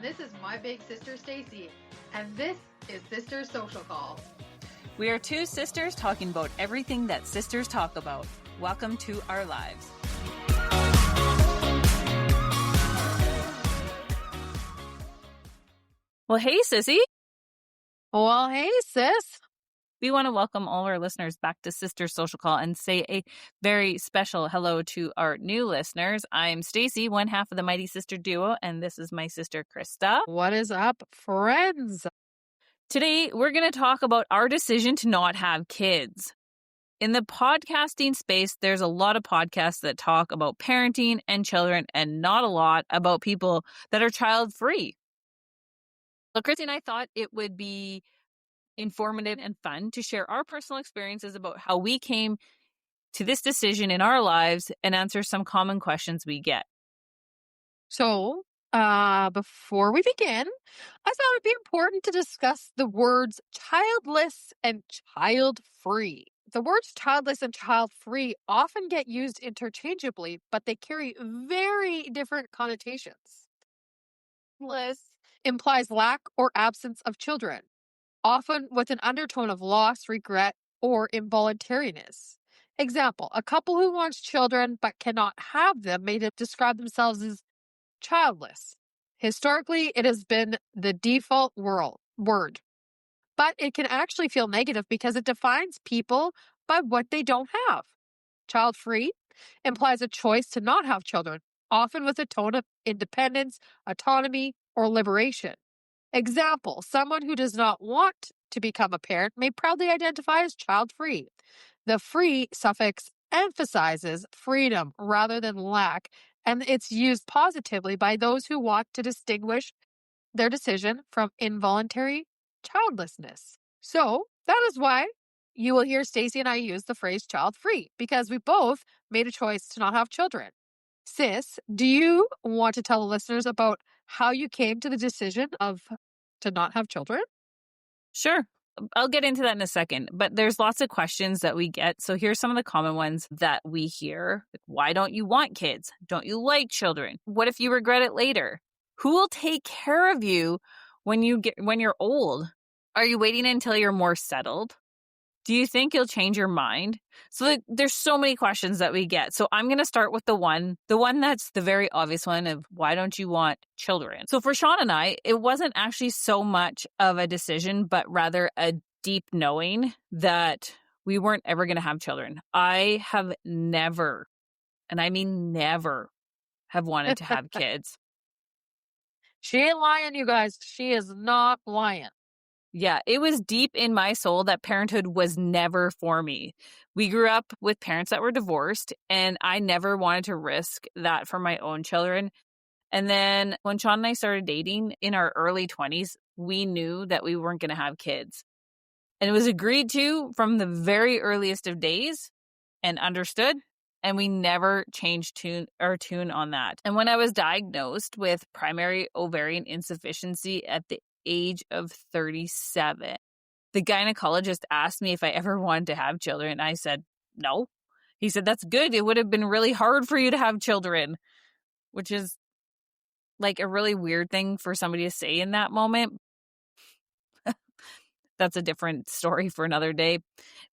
this is my big sister Stacey, and this is Sister Social Call. We are two sisters talking about everything that sisters talk about. Welcome to our lives. Well, hey, sissy. Well, hey, sis. We want to welcome all our listeners back to Sister Social Call and say a very special hello to our new listeners. I'm Stacey, one half of the Mighty Sister duo, and this is my sister, Krista. What is up, friends? Today, we're going to talk about our decision to not have kids. In the podcasting space, there's a lot of podcasts that talk about parenting and children and not a lot about people that are child-free. So Chrissy and I thought it would be informative and fun to share our personal experiences about how we came to this decision in our lives and answer some common questions we get. So, before we begin, I thought it'd be important to discuss the words childless and child-free. The words childless and child-free often get used interchangeably, but they carry very different connotations. Childless implies lack or absence of children, often with an undertone of loss, regret, or involuntariness. Example, a couple who wants children but cannot have them may describe themselves as childless. Historically, it has been the default word, but it can actually feel negative because it defines people by what they don't have. Child-free implies a choice to not have children, often with a tone of independence, autonomy, or liberation. Example, someone who does not want to become a parent may proudly identify as child-free. The free suffix emphasizes freedom rather than lack, and it's used positively by those who want to distinguish their decision from involuntary childlessness. So that is why you will hear Stacey and I use the phrase child-free, because we both made a choice to not have children. Sis, do you want to tell the listeners about how you came to the decision to not have children? Sure. I'll get into that in a second, but there's lots of questions that we get. So here's some of the common ones that we hear. Why don't you want kids? Don't you like children? What if you regret it later? Who will take care of you when you're old? Are you waiting until you're more settled? Do you think you'll change your mind? So there's so many questions that we get. So I'm going to start with the one that's the very obvious one of why don't you want children? So for Sean and I, it wasn't actually so much of a decision, but rather a deep knowing that we weren't ever going to have children. I have never, and I mean never, have wanted to have kids. She ain't lying, you guys. She is not lying. Yeah, it was deep in my soul that parenthood was never for me. We grew up with parents that were divorced, and I never wanted to risk that for my own children. And then when Sean and I started dating in our early 20s, we knew that we weren't going to have kids. And it was agreed to from the very earliest of days and understood, and we never changed tune on that. And when I was diagnosed with primary ovarian insufficiency at the age of 37. The gynecologist asked me if I ever wanted to have children. I said, no. He said, that's good. It would have been really hard for you to have children, which is like a really weird thing for somebody to say in that moment. That's a different story for another day.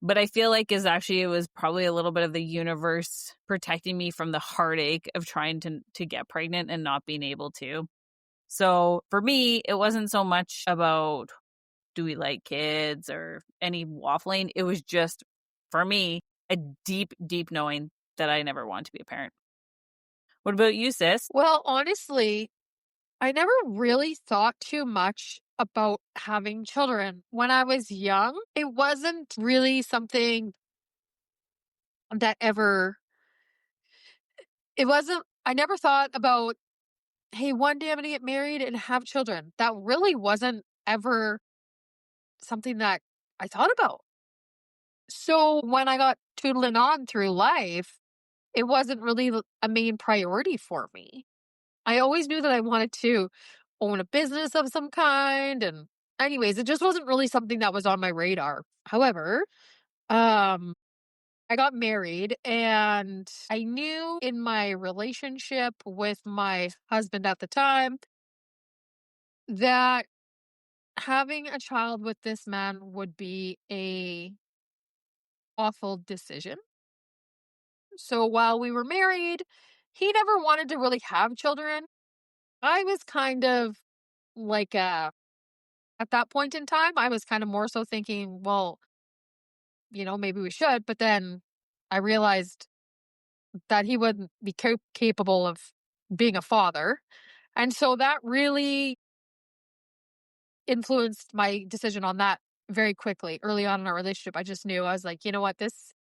But I feel like it was probably a little bit of the universe protecting me from the heartache of trying to get pregnant and not being able to. So for me, it wasn't so much about do we like kids or any waffling. It was just, for me, a deep, deep knowing that I never wanted to be a parent. What about you, sis? Well, honestly, I never really thought too much about having children. When I was young, it wasn't really something that I never thought about, hey, one day I'm going to get married and have children. That really wasn't ever something that I thought about. So when I got tootling on through life, it wasn't really a main priority for me. I always knew that I wanted to own a business of some kind. And anyways, it just wasn't really something that was on my radar. However, I got married and I knew in my relationship with my husband at the time that having a child with this man would be a awful decision. So while we were married, he never wanted to really have children. I was kind of like at that point in time, I was kind of more so thinking, well, maybe we should, but then I realized that he wouldn't be capable of being a father. And so that really influenced my decision on that very quickly. Early on in our relationship, I just knew. I was like, you know what, this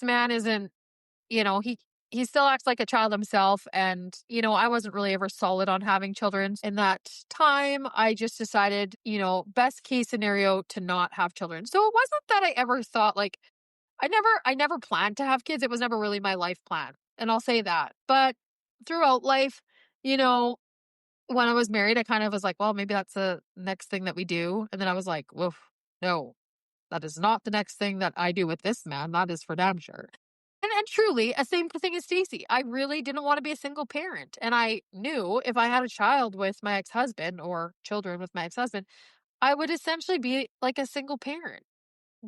man isn't, he still acts like a child himself. And, I wasn't really ever solid on having children. In that time, I just decided, best case scenario to not have children. So it wasn't that I ever thought like I never planned to have kids. It was never really my life plan. And I'll say that. But throughout life, you know, when I was married, I kind of was like, well, maybe that's the next thing that we do. And then I was like, woof, no, that is not the next thing that I do with this man. That is for damn sure. And truly, a same thing as Stacey. I really didn't want to be a single parent. And I knew if I had a child with my ex husband or children with my ex husband, I would essentially be like a single parent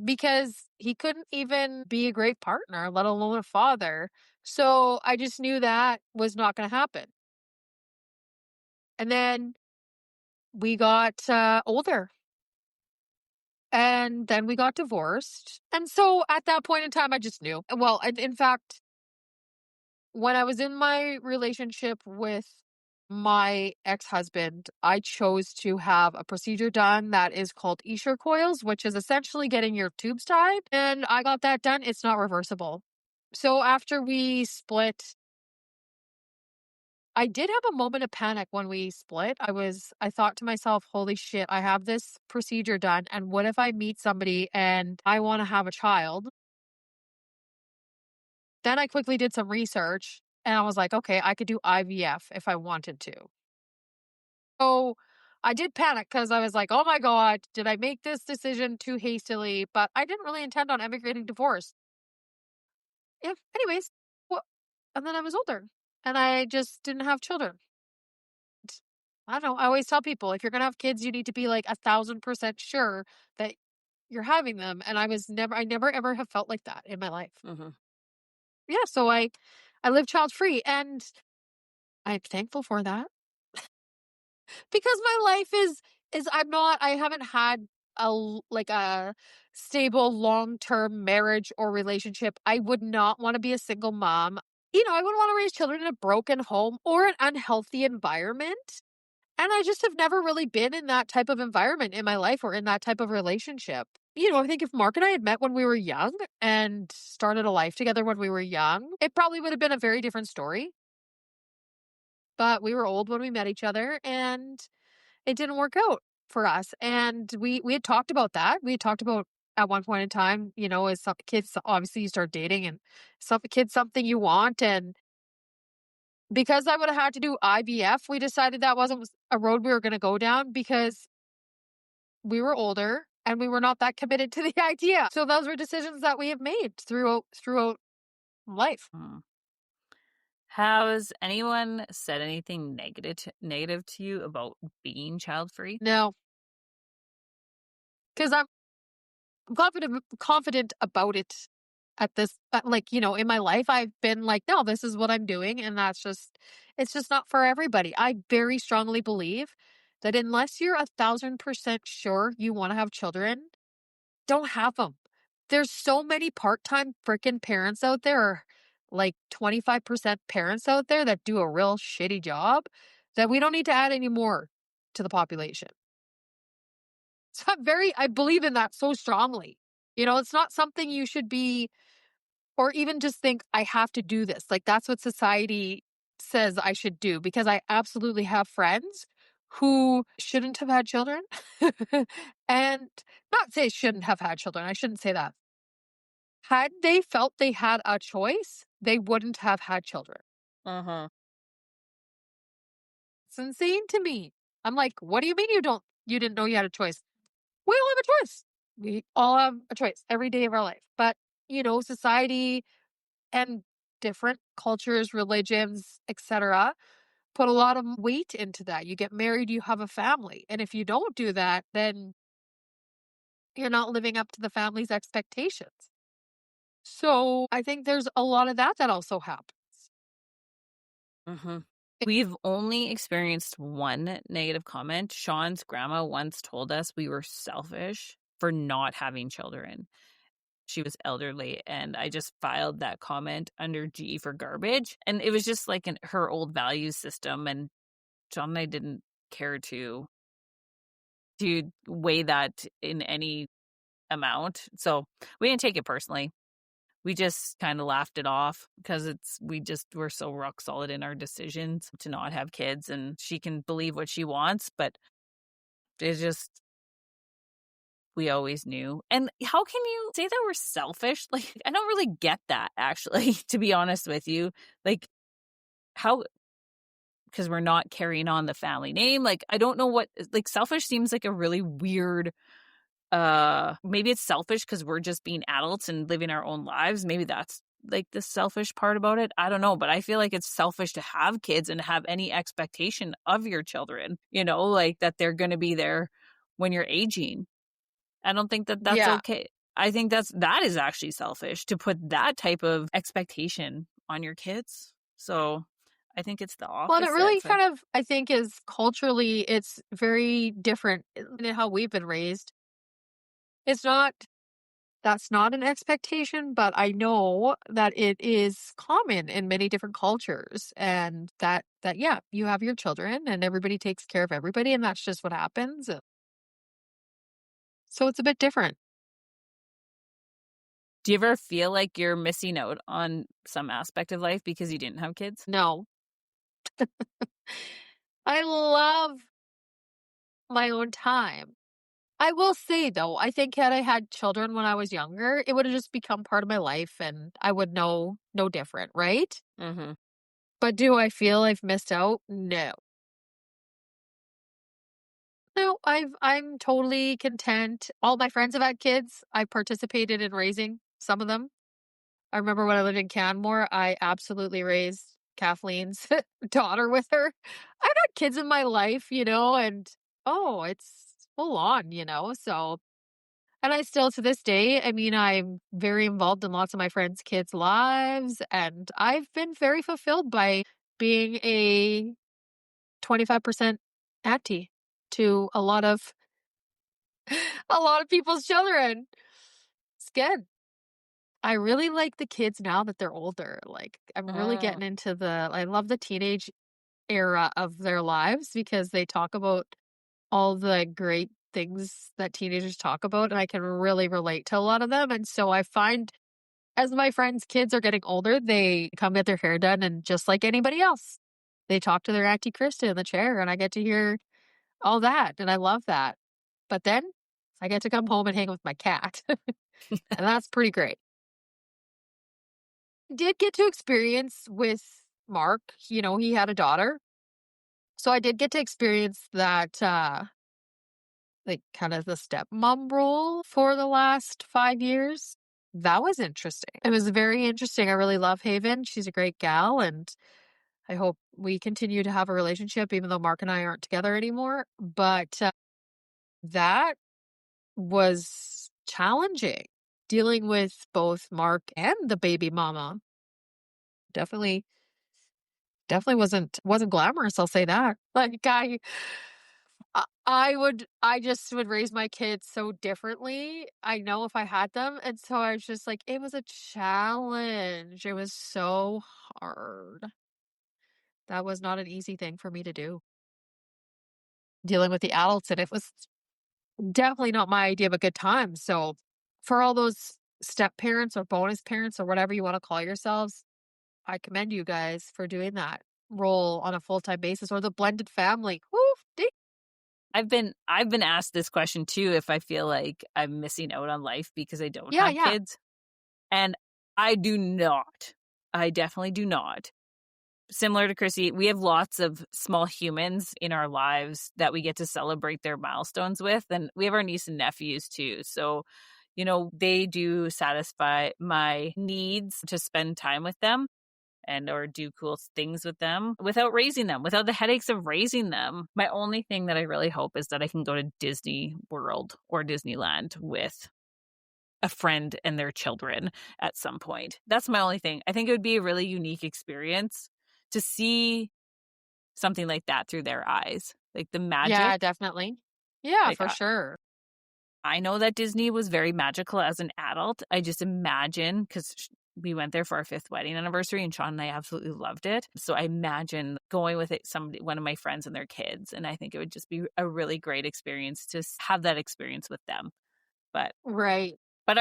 because he couldn't even be a great partner, let alone a father. So I just knew that was not going to happen. And then we got older. And then we got divorced. And so at that point in time, I just knew. Well, in fact, when I was in my relationship with my ex-husband, I chose to have a procedure done that is called Esher coils, which is essentially getting your tubes tied. And I got that done. It's not reversible. So after we split, I did have a moment of panic when we split. I thought to myself, holy shit, I have this procedure done. And what if I meet somebody and I want to have a child? Then I quickly did some research and I was like, okay, I could do IVF if I wanted to. So I did panic because I was like, oh my God, did I make this decision too hastily? But I didn't really intend on emigrating divorce. Yeah. Anyways, well, and then I was older and I just didn't have children. I don't know. I always tell people if you're going to have kids, you need to be like 1,000% sure that you're having them. And I never ever have felt like that in my life. Mm-hmm. Yeah. So I live child free and I'm thankful for that because my life is I haven't had like a stable long-term marriage or relationship. I would not want to be a single mom. I wouldn't want to raise children in a broken home or an unhealthy environment. And I just have never really been in that type of environment in my life or in that type of relationship. I think if Mark and I had met when we were young and started a life together when we were young, it probably would have been a very different story. But we were old when we met each other and it didn't work out for us. And we had talked about that. We had talked about at one point in time, as some kids, obviously you start dating and some kids something you want. And because I would have had to do IVF, we decided that wasn't a road we were going to go down because we were older and we were not that committed to the idea. So those were decisions that we have made throughout life. Mm. Has anyone said anything negative to you about being child free? No, because I'm confident about it at this, in my life, I've been like, no, this is what I'm doing. And it's just not for everybody. I very strongly believe that unless you're 1,000% sure you want to have children, don't have them. There's so many part-time freaking parents out there, or like 25% parents out there that do a real shitty job that we don't need to add any more to the population. So I believe in that so strongly. It's not something you should be, or even just think, I have to do this. Like, that's what society says I should do, because I absolutely have friends who shouldn't have had children. And not say shouldn't have had children. I shouldn't say that. Had they felt they had a choice, they wouldn't have had children. Uh-huh. It's insane to me. I'm like, what do you mean you didn't know you had a choice? We all have a choice. We all have a choice every day of our life. But, society and different cultures, religions, etc., put a lot of weight into that. You get married, you have a family. And if you don't do that, then you're not living up to the family's expectations. So I think there's a lot of that also happens. Mm-hmm. We've only experienced one negative comment. Sean's grandma once told us we were selfish for not having children. She was elderly, and I just filed that comment under G for garbage. And it was just like her old value system, and John and I didn't care to weigh that in any amount. So we didn't take it personally. We just kind of laughed it off because we're so rock solid in our decisions to not have kids, and she can believe what she wants, but it's just, we always knew. And how can you say that we're selfish? Like, I don't really get that, actually, to be honest with you. Like, how, because we're not carrying on the family name. Like, I don't know what, like, selfish seems like a really weird, maybe it's selfish because we're just being adults and living our own lives. Maybe that's like the selfish part about it. I don't know, but I feel like it's selfish to have kids and have any expectation of your children, like that they're going to be there when you're aging. I don't think that that's okay. I think that is actually selfish to put that type of expectation on your kids. So I think it's the opposite. Well, and it really kind of, I think, is culturally, it's very different in how we've been raised. That's not an expectation, but I know that it is common in many different cultures, and that yeah, you have your children and everybody takes care of everybody, and that's just what happens. So it's a bit different. Do you ever feel like you're missing out on some aspect of life because you didn't have kids? No. I love my own time. I will say, though, I think had I had children when I was younger, it would have just become part of my life and I would know no different, right? Mm-hmm. But do I feel I've missed out? No. No, I'm totally content. All my friends have had kids. I participated in raising some of them. I remember when I lived in Canmore, I absolutely raised Kathleen's daughter with her. I've had kids in my life, and it's full on, so. And I still, to this day, I mean, I'm very involved in lots of my friends' kids' lives, and I've been very fulfilled by being a 25% auntie to a lot of people's children. It's good. I really like the kids now that they're older. Like, I'm really getting into I love the teenage era of their lives because they talk about all the great things that teenagers talk about, and I can really relate to a lot of them. And so I find as my friends' kids are getting older, they come get their hair done, and just like anybody else, they talk to their Auntie Krista in the chair, and I get to hear all that, and I love that. But then I get to come home and hang with my cat, and that's pretty great. Did get to experience with Mark, he had a daughter. So I did get to experience that, like, kind of the stepmom role for the last 5 years. That was interesting. It was very interesting. I really love Haven. She's a great gal, and I hope we continue to have a relationship, even though Mark and I aren't together anymore. But that was challenging, dealing with both Mark and the baby mama. Definitely wasn't glamorous, I'll say that. Like, I just would raise my kids so differently. I know if I had them, and so I was just like, it was a challenge. It was so hard. That was not an easy thing for me to do. Dealing with the adults, and it was definitely not my idea of a good time. So for all those step parents or bonus parents or whatever you want to call yourselves, I commend you guys for doing that role on a full-time basis, or the blended family. Woo, I've been asked this question too, if I feel like I'm missing out on life because I don't have kids. And I do not. I definitely do not. Similar to Chrissy, we have lots of small humans in our lives that we get to celebrate their milestones with. And we have our niece and nephews too. So, they do satisfy my needs to spend time with them. and or do cool things with them without raising them, without the headaches of raising them. My only thing that I really hope is that I can go to Disney World or Disneyland with a friend and their children at some point. That's my only thing. I think it would be a really unique experience to see something like that through their eyes, like the magic. Yeah, definitely. Yeah, Like, for sure. I know that Disney was very magical as an adult. I just imagine, because we went there for our 5th wedding anniversary and Sean and I absolutely loved it. So I imagine going with it, one of my friends and their kids. And I think it would just be a really great experience to have that experience with them. But Right.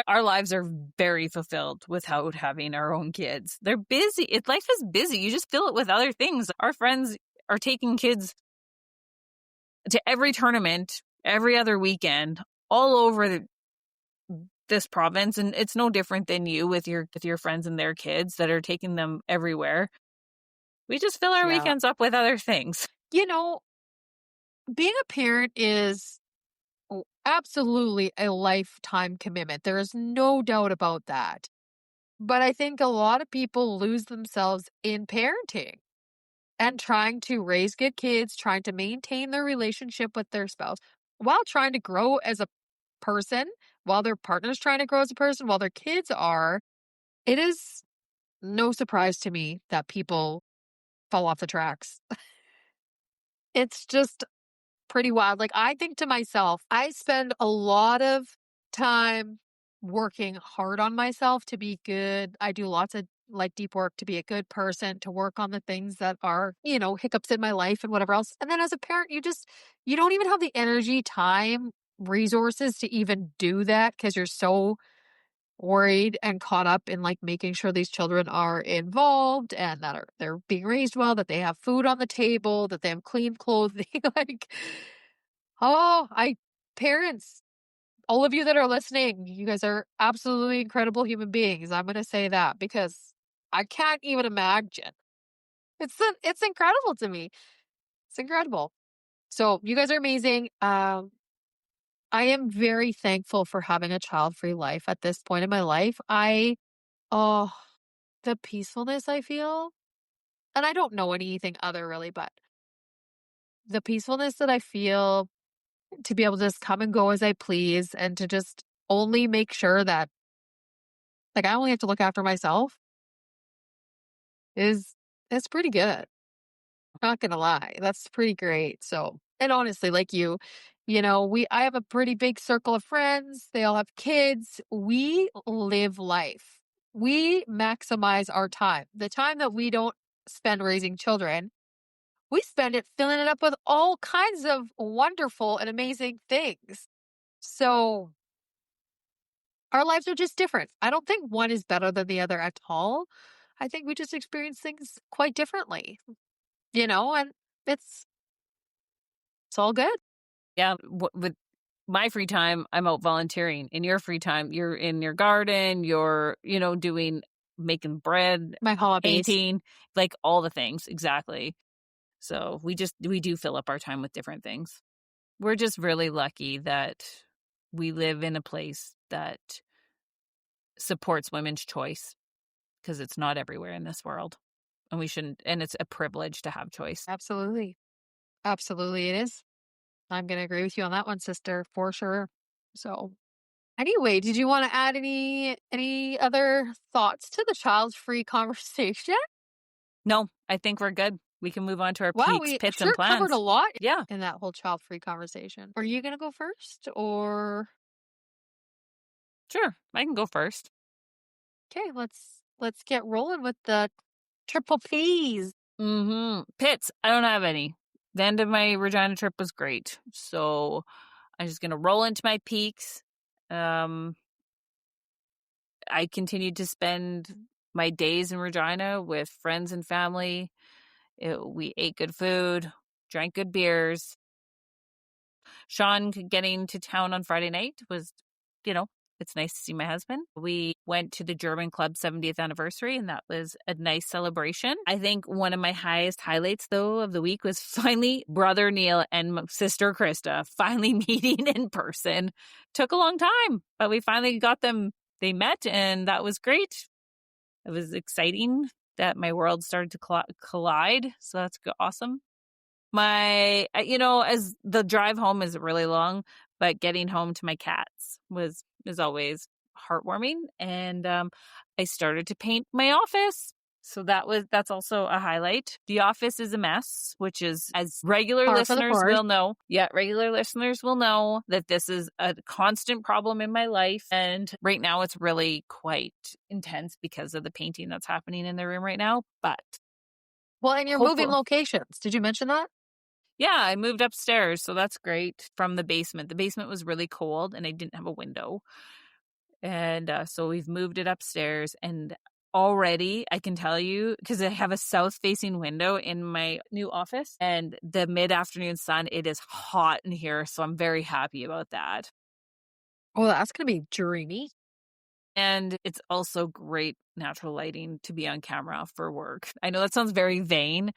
our lives are very fulfilled without having our own kids. They're busy. Life is busy. You just fill it with other things. Our friends are taking kids to every tournament, every other weekend, all over this province. And it's no different than you with your friends and their kids that are taking them everywhere. We just fill our weekends up with other things. You know, being a parent is absolutely a lifetime commitment. There is no doubt about that. But I think a lot of people lose themselves in parenting and trying to raise good kids, trying to maintain their relationship with their spouse while trying to grow as a person, while their partner's trying to grow as a person, while their kids are. It is no surprise to me that people fall off the tracks. It's just pretty wild. Like, I think to myself, I spend a lot of time working hard on myself to be good. I do lots of like deep work to be a good person, to work on the things that are, hiccups in my life and whatever else. And then as a parent, you don't even have the energy, time, resources to even do that because you're so worried and caught up in like making sure these children are involved and that they're being raised well, that they have food on the table, that they have clean clothing. Like, parents, all of you that are listening, you guys are absolutely incredible human beings. I'm going to say that because I can't even imagine. It's incredible to me. It's incredible. So you guys are amazing. I am very thankful for having a child-free life at this point in my life. Oh, the peacefulness I feel, and I don't know anything other really, but the peacefulness that I feel to be able to just come and go as I please and to just only make sure that, like, I only have to look after myself it's pretty good. Not gonna lie. That's pretty great. So, and honestly, like I have a pretty big circle of friends. They all have kids. We live life. We maximize our time. The time that we don't spend raising children, we spend it filling it up with all kinds of wonderful and amazing things. So our lives are just different. I don't think one is better than the other at all. I think we just experience things quite differently, and it's all good. Yeah. With my free time, I'm out volunteering. In your free time, you're in your garden, you're, making bread, My hobbies. painting, like all the things. Exactly. So we do fill up our time with different things. We're just really lucky that we live in a place that supports women's choice, because it's not everywhere in this world. And it's a privilege to have choice. Absolutely. Absolutely it is. I'm going to agree with you on that one, sister, for sure. So anyway, did you want to add any other thoughts to the child-free conversation? No, I think we're good. We can move on to our Wow, peaks, we pits, sure and plans. covered a lot Yeah, in that whole child-free conversation. Are you going to go first or? sure. I can go first. Okay, let's get rolling with the triple P's. Pits. I don't have any. The end of my Regina trip was great. So I'm just going to roll into my peaks. I continued to spend my days in Regina with friends and family. We ate good food, drank good beers. Sean getting to town on Friday night was, it's nice to see my husband. We went to the German Club 70th anniversary, and that was a nice celebration. I think one of my highlights, though, of the week was finally brother Neil and sister Krista finally meeting in person. Took a long time, but we finally got them. They met, and that was great. It was exciting that my world started to collide. So that's awesome. As the drive home is really long, but getting home to my cats is always heartwarming. And I started to paint my office. So that's also a highlight. The office is a mess, which is, as regular listeners will know. Yeah, regular listeners will know that this is a constant problem in my life. And right now it's really quite intense because of the painting that's happening in the room right now. But and you're moving locations. Did you mention that? Yeah, I moved upstairs, so that's great, from the basement. The basement was really cold and I didn't have a window. And so we've moved it upstairs, and already I can tell you, because I have a south-facing window in my new office, and the mid-afternoon sun, it is hot in here, so I'm very happy about that. Oh, that's going to be dreamy. And it's also great natural lighting to be on camera for work. I know that sounds very vain,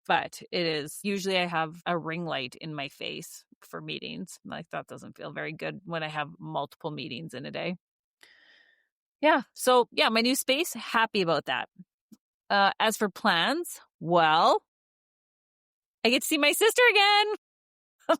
but it is. Usually I have a ring light in my face for meetings. Like, that doesn't feel very good when I have multiple meetings in a day. Yeah. So yeah, my new space, happy about that. As for plans, well, I get to see my sister again.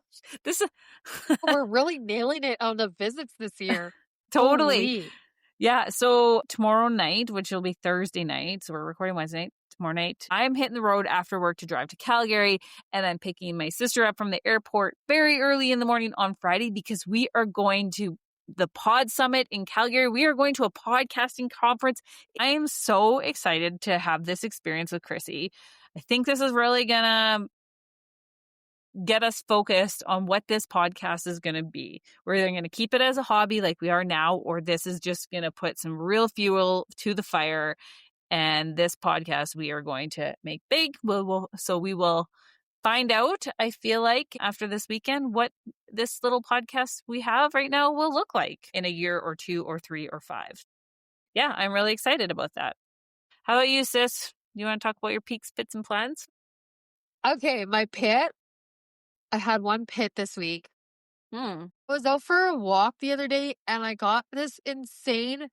We're really nailing it on the visits this year. Totally. Holy. Yeah. So tomorrow night, which will be Thursday night, so we're recording Wednesday night, tomorrow night, I'm hitting the road after work to drive to Calgary, and I'm picking my sister up from the airport very early in the morning on Friday, because we are going to the Pod Summit in Calgary. We are going to a podcasting conference. I am so excited to have this experience with Chrissy. I think this is really gonna get us focused on what this podcast is going to be. We're either going to keep it as a hobby like we are now, or this is just going to put some real fuel to the fire. And this podcast we are going to make big. So we will find out, I feel like, after this weekend, what this little podcast we have right now will look like in a year or 2 or 3 or 5. Yeah, I'm really excited about that. How about you, sis? You want to talk about your peaks, pits, and plans? Okay, my pit. I had one pit this week. I was out for a walk the other day, and I got this insane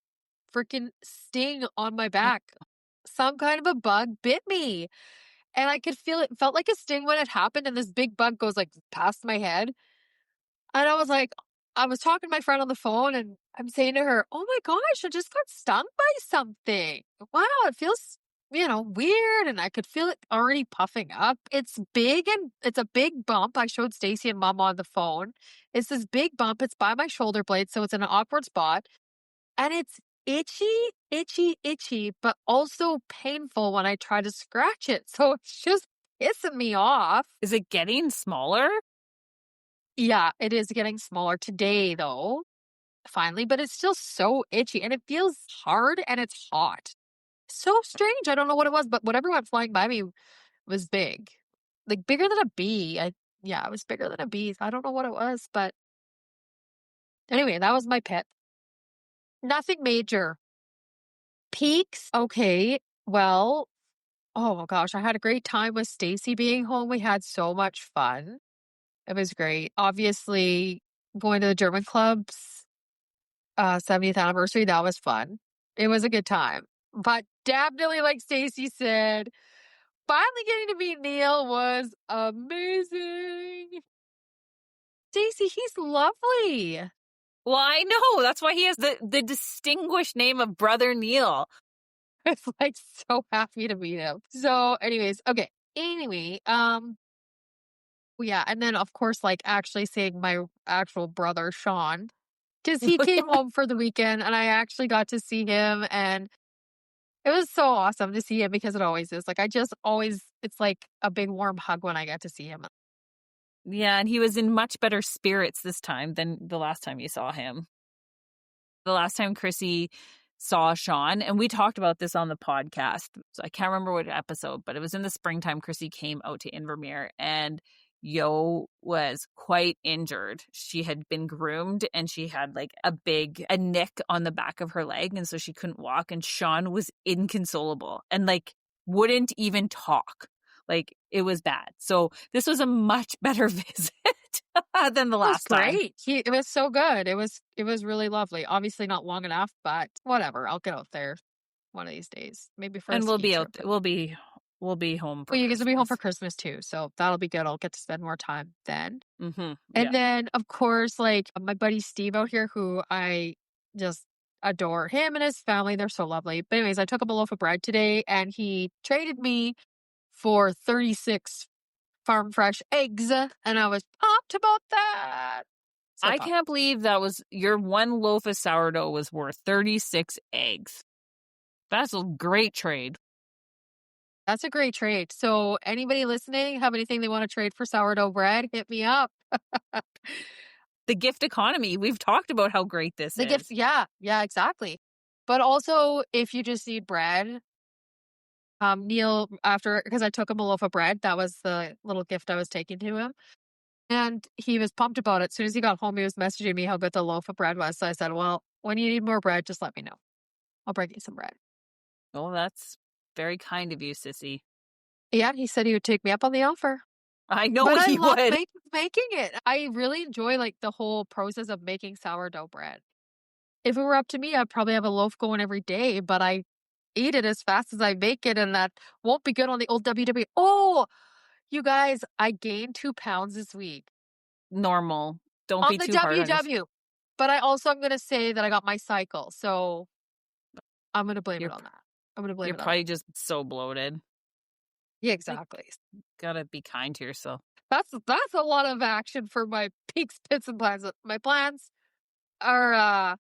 freaking sting on my back. Some kind of a bug bit me, and I could feel it. Felt like a sting when it happened, and this big bug goes like past my head. And I was like, I was talking to my friend on the phone, and I'm saying to her, "Oh my gosh, I just got stung by something. Wow, it feels, weird." And I could feel it already puffing up. It's big, and it's a big bump. I showed Stacey and Mom on the phone. It's this big bump. It's by my shoulder blade, so it's in an awkward spot. And it's itchy, but also painful when I try to scratch it. So it's just pissing me off. Is it getting smaller? Yeah, it is getting smaller today, though, finally, but it's still so itchy, and it feels hard, and it's hot. So strange. I don't know what it was, but whatever went flying by me was big. Like, bigger than a bee. Yeah, it was bigger than a bee. I don't know what it was, but anyway, that was my pit. Nothing major. Peaks. Okay. Well, oh my gosh, I had a great time with Stacey being home. We had so much fun. It was great. Obviously, going to the German club's 70th anniversary, that was fun. It was a good time. But definitely, like Stacey said, finally getting to meet Neil was amazing. Stacey, he's lovely. Well, I know. That's why he has the distinguished name of Brother Neil. I was like so happy to meet him. So anyways, okay. Anyway, yeah, and then of course, like, actually seeing my actual brother Sean, because he came home for the weekend, and I actually got to see him, and it was so awesome to see him, because it always is. Like, it's like a big warm hug when I get to see him. Yeah, and he was in much better spirits this time than the last time you saw him. The last time Chrissy saw Sean, and we talked about this on the podcast, so I can't remember what episode, but it was in the springtime. Chrissy came out to Invermere, and Yo was quite injured. She had been groomed, and she had like a nick on the back of her leg, and so she couldn't walk, and Sean was inconsolable and like wouldn't even talk. Like, it was bad. So this was a much better visit than the last time. Great. It was so good. It was really lovely. Obviously not long enough, but whatever. I'll get out there one of these days. Maybe for And a we'll ski be trip. out. We'll be home for Well, you guys will be home for Christmas. Christmas too, so that'll be good. I'll get to spend more time then. Yeah. And then, of course, like my buddy Steve out here, who I just adore him and his family. They're so lovely. But anyways, I took him a loaf of bread today and he traded me for 36 farm fresh eggs. And I was pumped about that. So I pumped. can't believe that was your one loaf of sourdough was worth 36 eggs. That's a great trade. That's a great trade. So anybody listening, have anything they want to trade for sourdough bread, hit me up. The gift economy. We've talked about how great this The is. gift, yeah, exactly. But also, if you just need bread, Neil, because I took him a loaf of bread, that was the little gift I was taking to him. And he was pumped about it. As soon as he got home, he was messaging me how good the loaf of bread was. So I said, well, when you need more bread, just let me know. I'll bring you some bread. Oh, that's very kind of you, sissy. Yeah, he said he would take me up on the offer. I know But I he love would. making it. I really enjoy like the whole process of making sourdough bread. If it were up to me, I'd probably have a loaf going every day, but I eat it as fast as I make it, and that won't be good on the old WW. Oh, you guys, I gained 2 pounds this week. Normal. Don't On be the too hard on yourself. WW. But I also am going to say that I got my cycle, so I'm going to blame it on that. I'm going to blame You're it on probably just so bloated. Yeah, exactly. Gotta be kind to yourself. That's a lot of action for my peaks, pits, and plans. My plans are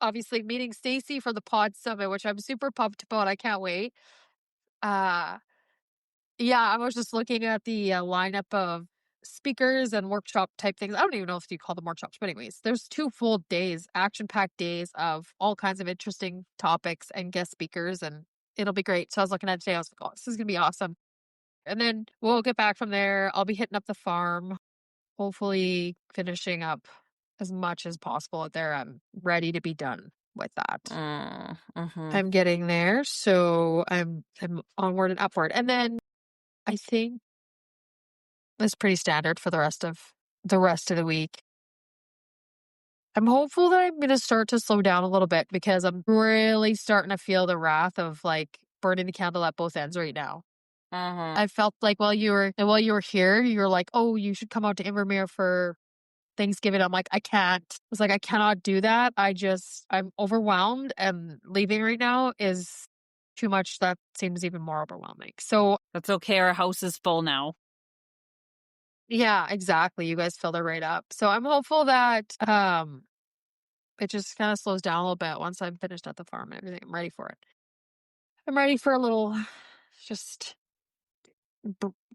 obviously meeting Stacey for the Pod Summit, which I'm super pumped about. I can't wait. Yeah, I was just looking at the lineup of speakers and workshop type things. I don't even know if you call them workshops, but anyways, there's 2 full days, action-packed days of all kinds of interesting topics and guest speakers, and it'll be great. So I was looking at it today, I was like, oh, this is gonna be awesome. And then we'll get back from there. I'll be hitting up the farm, hopefully finishing up as much as possible out there. I'm ready to be done with that. I'm getting there, so I'm onward and upward. And then I think that's pretty standard for the rest of the week. I'm hopeful that I'm going to start to slow down a little bit because I'm really starting to feel the wrath of like burning the candle at both ends right now. I felt like while you were here, you were like, "Oh, you should come out to Invermere for Thanksgiving." I'm like, "I can't." I was like, "I cannot do that. I'm overwhelmed, and leaving right now is too much. That seems even more overwhelming." So that's okay. Our house is full now. Yeah, exactly. You guys filled it right up. So I'm hopeful that it just kind of slows down a little bit once I'm finished at the farm and everything. I'm ready for it. I'm ready for a little just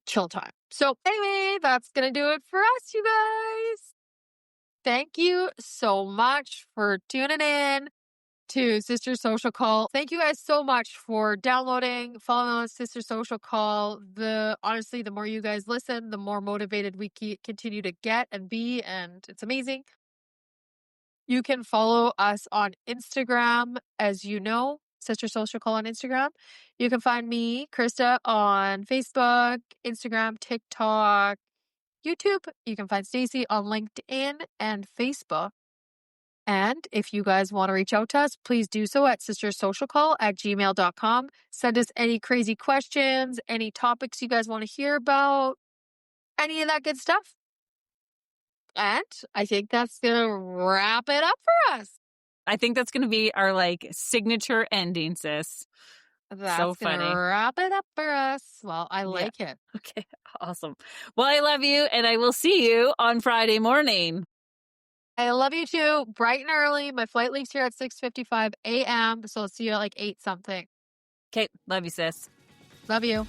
chill time. So anyway, that's going to do it for us, you guys. Thank you so much for tuning in to Sister Social Call. Thank you guys so much for downloading, following on Sister Social Call. Honestly, the more you guys listen, the more motivated we continue to get and be, and it's amazing. You can follow us on Instagram, as you know, Sister Social Call on Instagram. You can find me, Krista, on Facebook, Instagram, TikTok, YouTube. You can find Stacey on LinkedIn and Facebook. And if you guys want to reach out to us, please do so at sistersocialcall@gmail.com. Send us any crazy questions, any topics you guys want to hear about, any of that good stuff. And I think that's going to wrap it up for us. I think that's going to be our signature ending, sis. That's so funny. Gonna wrap it up for us. Well, I like it. Okay, awesome. Well, I love you, and I will see you on Friday morning. I love you too. Bright and early. My flight leaves here at 6:55 a.m. So I'll see you at 8 something. Okay, love you, sis. Love you.